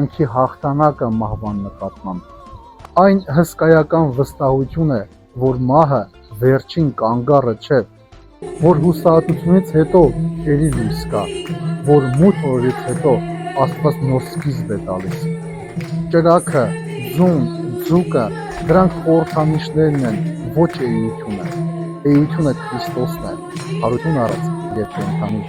Անքի հաղթանակը մահվան նկատմամբ։ Այն հսկայական վստահություն է, որ մահը վերջին կանգառը չէ, որ հուսահատությունից հետո ելի լույս կա, որ մութ օրից հետո Աստված նոր սկիզբ է տալիս։ Ճրագը, ձուն, ձուկը, դրանք խորհրդանիշներն են, ոչ էությունը։ Էությունը Քրիստոսն է, հարություն առած և կենդանի։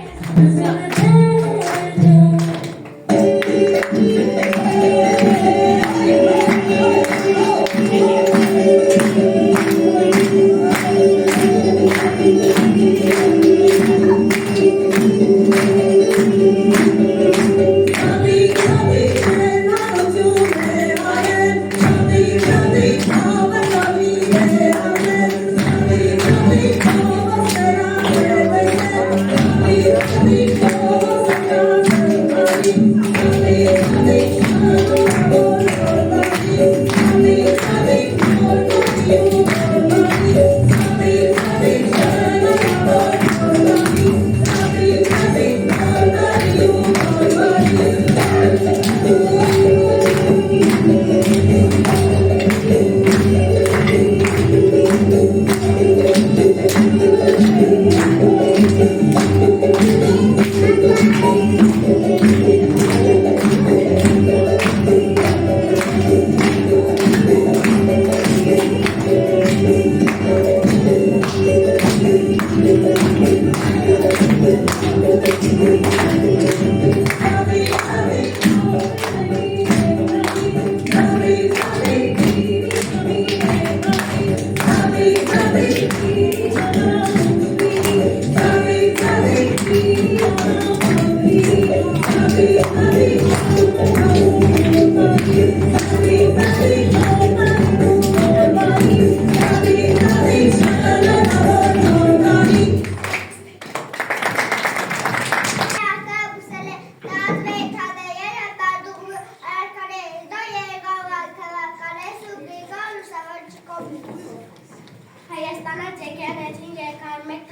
Հայաստանից եկեղեցին 2001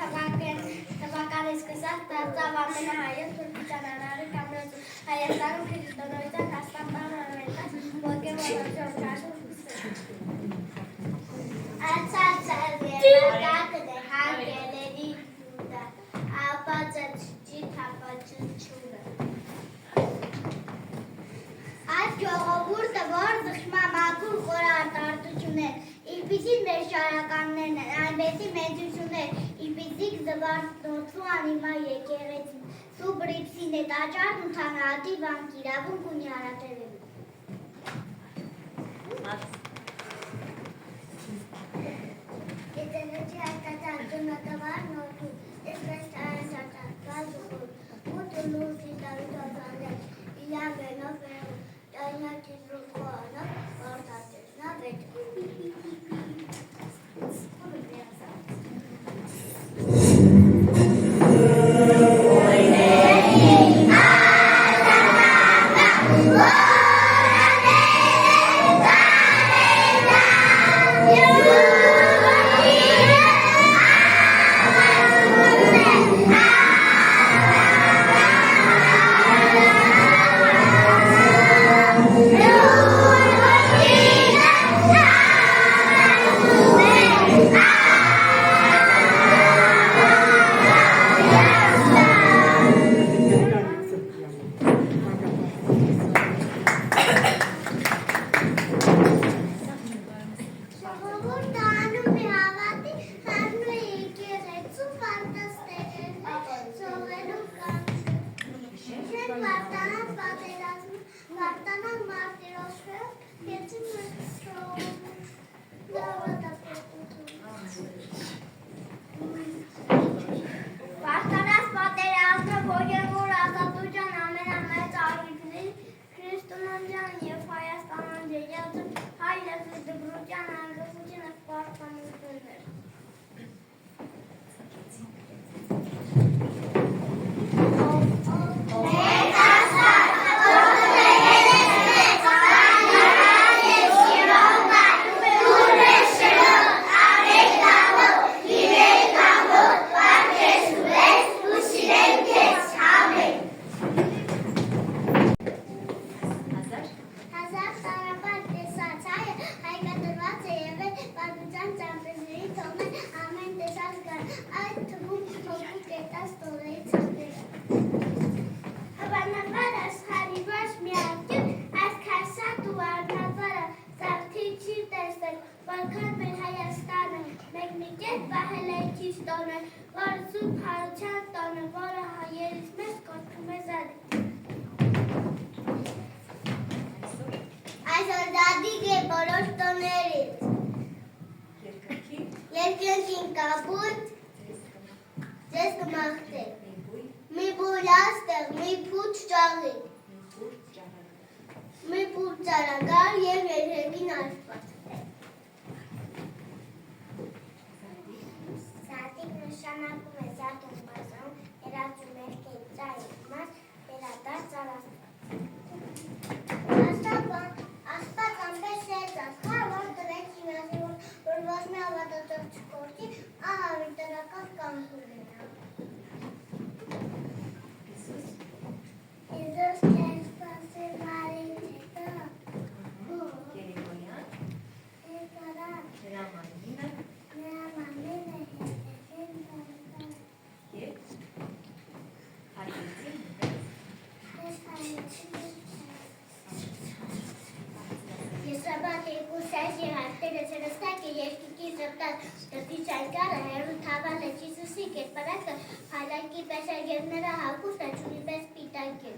թվականից սկսած դարձավ ամենահայոց թուրքիջանանարի կամրոցում, Հայաստանում քրիստոնեության հաստատման օրենքած ոգևորություն քաշում Արցախը հարգելերի դուդա, ապացաչի թապաչությունը։ Այդ ժողովուրդը, որ զղջման մաքուր խորհրդարտություն է, Իպիսի ներշարականներն են, այնպեսի մեծություններ, իպիսիկ զվարթնոցու անիմա եկեղեցին, սու բրիպսին է տաճարն ու թանրատի վանք իրավունք ունի հարատևելու։ Եծենոջի հայտատար դունատավար նորդու, էսպես տարասատար, գազուխուր, մութու լուզի տարուտազաններ, իլյան վենով վերում, տայնակի զուղու անով, վարդատեսնա վետ։ տոնը, որը սուրբ հարության տոնը, որը հայերից մեզ կոչվում է Զադիկ։ Այսօր Զադիկ է բոլոր տոներից։ Երկնքին կապույտ, ձեզ կմաղթեք։ Մի բույր աստեղ, մի փուչ ճաղիկ, մի փուչ ծարագար և երհեգին Աստված։ Զադիկ նշանակում է զատ ու բազան, երածում էր կենցային մաս, վերադարձ Աստված ամպես է ծասխար, որ տրեց ինազիվոր, որ ոչ մի ավատատող չկործի, ահավի տրական կանքուր ենա։ Իզուս կեն սպասի մարին հետա։ Երեկոյան նրա մանինը և հայեցին Եսաբակ երկու սայսի հարտերը ծրստակ է երկիկի զրտած դրդի ճայկարը հերու թավալ է ճիսուսի կերպարակը հայլակի պես է և նրա հակուստը ճունի պես պիտակ է։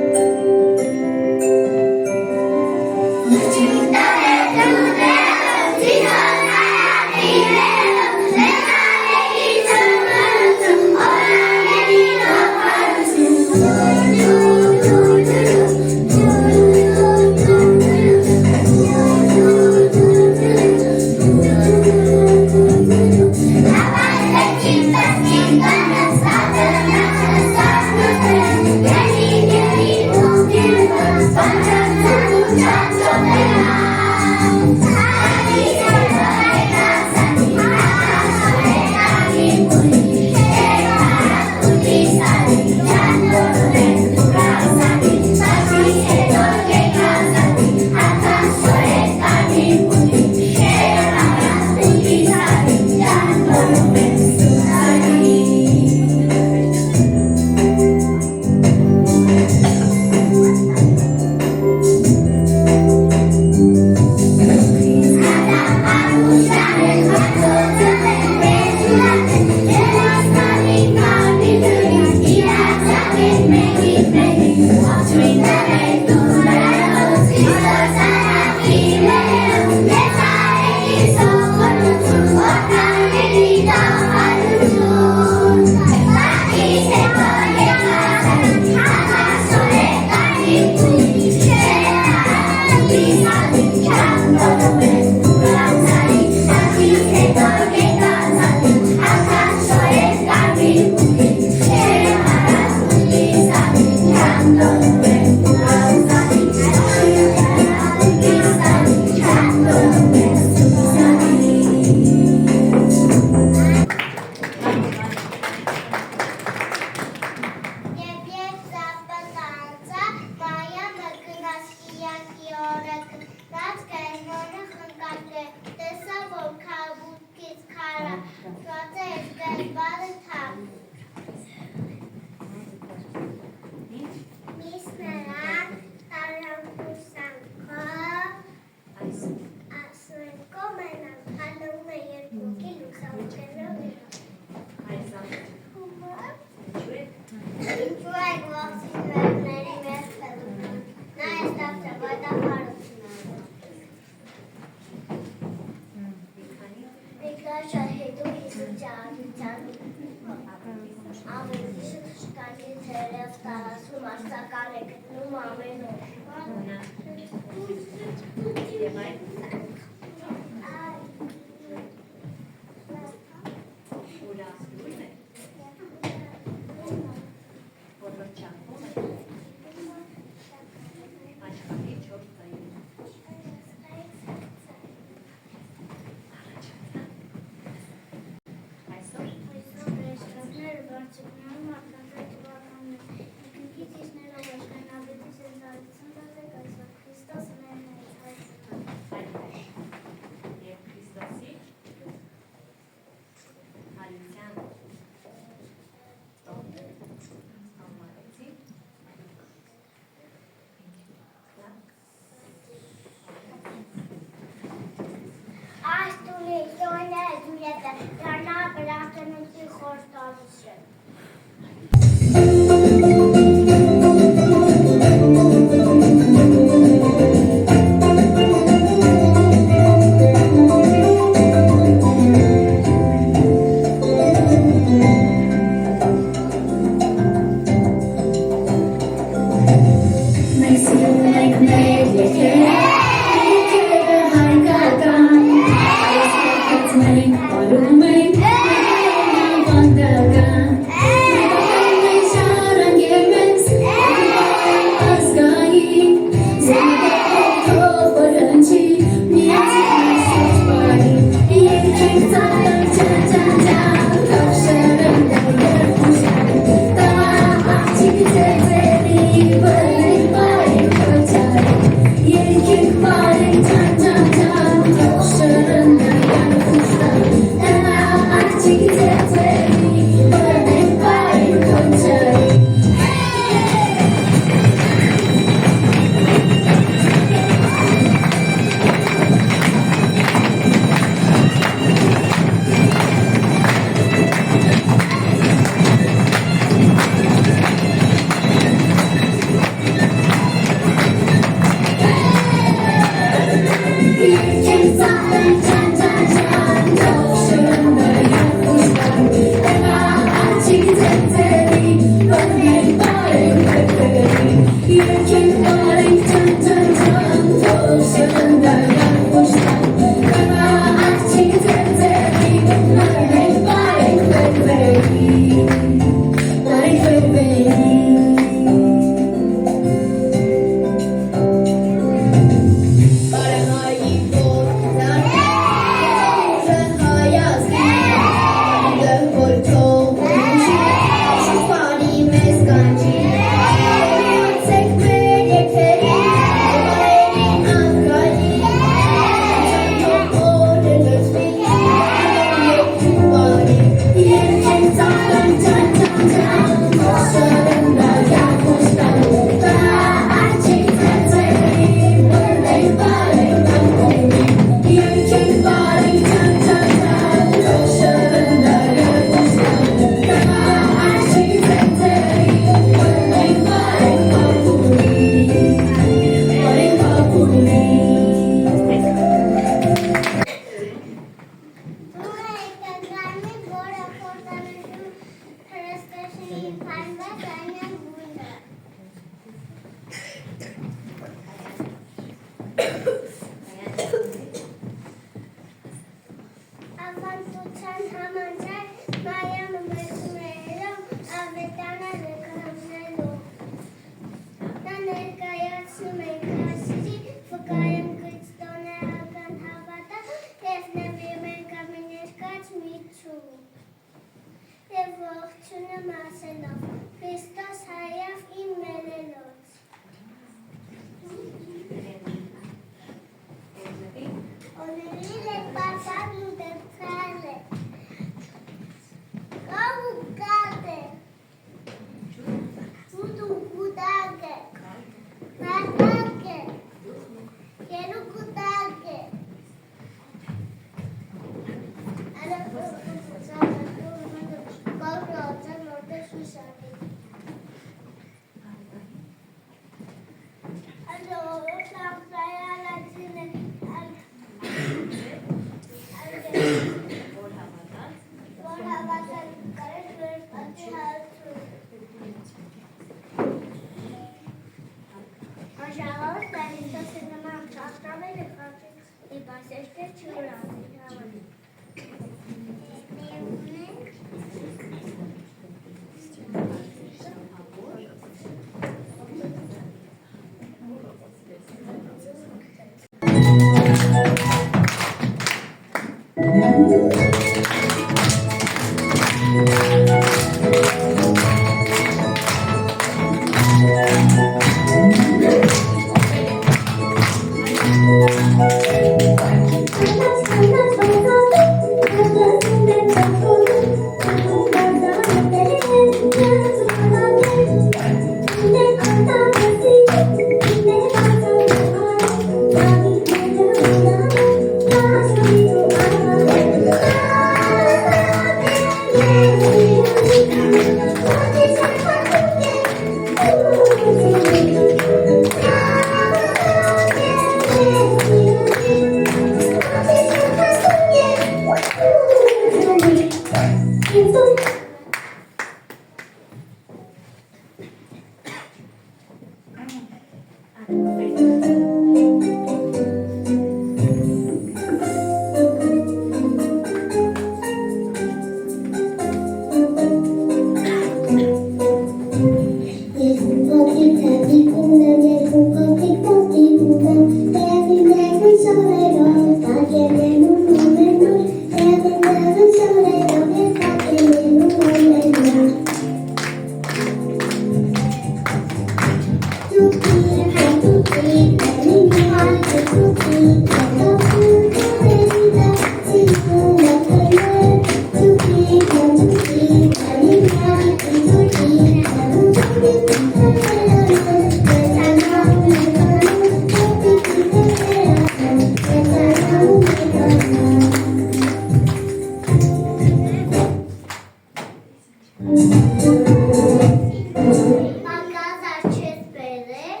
Մագազար չես բերել։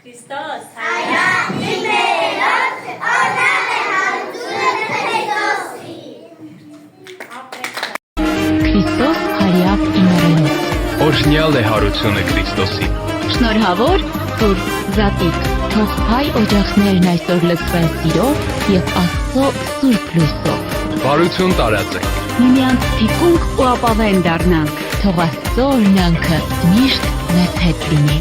Քրիստոս Քրիստոս հարյակ իմերենից։ Օրհնյալ է հարությունը Քրիստոսի։ Շնորհավոր Սուրբ Զատիկ, թող հայ օջախներն այսօր լցվեն սիրով և Աստծո սուրբ լույսով։ Բարություն տարածեք։ Միմյանց թիկունք ու ապավեն դառնանք, թող Աստծո օրհնանքը միշտ մեզ հետ լինի։